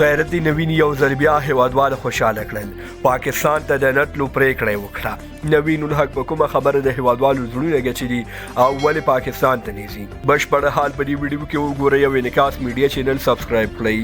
غیرتي نوین یو ځل بیا هیوادوال خوشاله کړل. پاکستان ته د نتلو پریکړه وکړه. نوین الحق په کومه خبره د هیوادوالو زړونه ګچلي او ولې پاکستان ته نیسي. بشپړ حال په دې ویډیو کې وګورئ او انعکاس میډیا چینل سبسکرایب کړئ.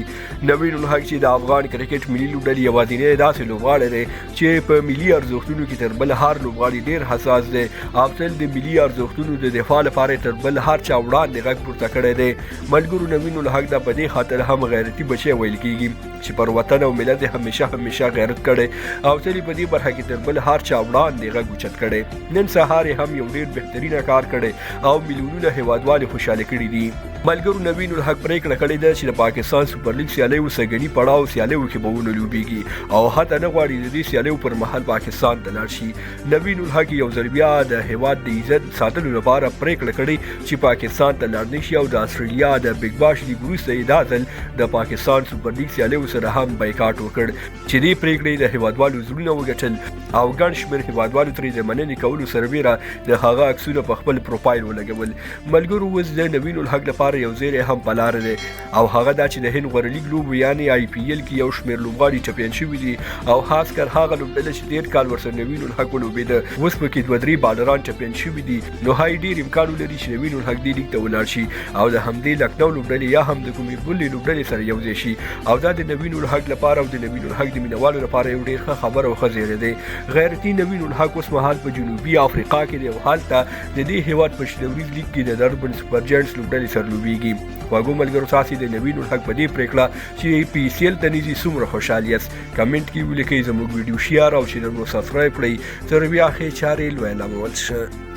نوین الحق چې د افغان کرکټ ملي لوبډلې یوازینی داسې لوبغاړی دی چې په ملي ارزښتونو کې تر بل هر لوبغاړي ډېر حساس دی او تل د ملي ارزښتونو د دفاع لپاره تر بل هر چا وړاندې غږ پورته کړی دی. ملګرو نوین الحق دا په دې خاطر هم غیرتي بچی ویل کېږي چې پر وطن او ملت همیشه غیرت کړی او تل په دې برخه کې تر بل هر چا وړاندې غږ اوچت کړی. نن سهار هم یو ډېر بهترینه کار کړی او میلیونونه هیوادوال خوشاله کړي دي. ملګرو نوین الحق پریکړه کړې ده چې د پاکستان سوپر لیګ سیالیو سږني پړاو سیالیو کې به ونه لوبېږي او حتی نه غواړي د دې سیالیو پر مهال پاکستان ته لاړ شي. نوین الحق یو ځل بیا د هیواد د عزت ساتلو لپاره پریکړه کړې چې پاکستان ته لاړ نه شي او د استرالیا د بګ باش لیګ وروسته یې دا ځل د پاکستان سوپر لیګ سیالیو سره هم بایکاټ وکړ چې دې پریکړې د هیوادوالو زړونه وګټل او ګڼ شمېر هیوادوالو ترې د مننې کولو سربیره د هغه عکسونه په خپل پروفایل ولګول. ملګرو اوس د نوین الحق لپاره یو زیری هم په لاره دی او هغه دا چې د هند غوره لیګ لوبو یعنې آی پی ایل کې یو شمېر لوبغاړي چمپیون شوي دي او خاص کر هغه لوبډله چې تېر کال ورسره نوین الحق ولوبېده اوس پکې 2-3 بالران چمپیون شوي دي نو هاي ډېر امکان ولري چې نوین الحق دې لیګ ته ولاړ شي او د همدې لکنو لوبډلې یا هم د کومې بلې لوبډلې سره یو ځای شي او دا د نوین الحق لپاره او د نوین الحق د مینوالو لپاره یو ډېر ښه خبر او ښه زیری دی. غیرتي نوین الحق اوس مهال په جنوبي افریقا کې دی او هلته د دې هیواد په شلوريز لیګ کې د دربن سوپر جاینټس لوبډلې سره لوبېږي. واګو ملګرو تاسو د نوین الحق په دې پریکړه چې پی سی ال ته نيزي څومره خوشحال یاست کمنټ کې ولیکئ. زموږ ویډیو شیر او چینل مو سبسکرایب کړئ. تر بیا ښې چارې لویه لامل شه.